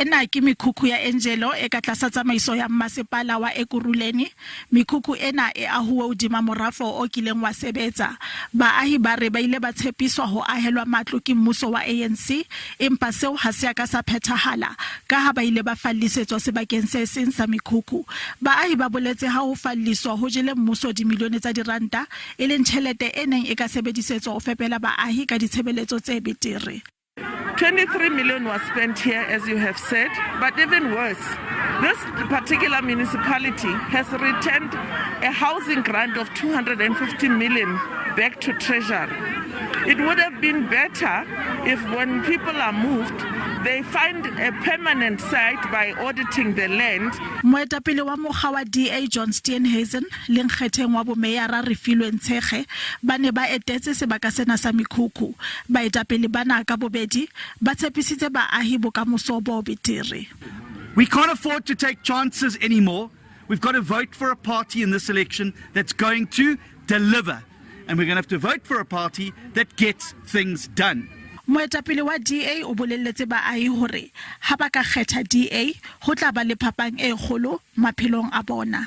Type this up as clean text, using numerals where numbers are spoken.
Ena ke mekhukhu ya Angelo e ka tlasa tsamaiso ya Mmasepala wa Ekurhuleni. Mekhukhu ena e ahuwe hodima morafo o kileng wa sebetsa. Baahi ba re ba ile ba tshepiswa ho ahelwa matlo ke mmuso wa ANC, empa seo ha se ka sa phethahala ka ha ba ile ba fallisetswa sebakeng se seng sa mekhukhu. Baahi ba boletse ha ho falliswa ho jele mmuso dimilione tsa diranta e leng tjhelete e neng e ka sebedisetswa ho fepela baahi ka ditshebeletso tse betere. 23 million was spent here, as you have said, but even worse, this particular municipality has returned a housing grant of 250 million back to Treasury. It would have been better if when people are moved, they find a permanent site by auditing the land. Moetapele wa mokga wa DA John Steenhuisen le nkgetheng wa bomeyara Refilwe Ntshege ba ne ba etetse sebaka sena sa mekhukhu. Baetapele bana ka bobedi ba tshepisitse baahi bokamoso bo betere. We can't afford to take chances anymore. We've got to vote for a party in this election that's going to deliver. And we're going to have to vote for a party that gets things done. Moetapele wa DA o bolelletse baahi hore ha ba ka kgetha DA ho tla ba le phapang e kgolo maphelong a bona.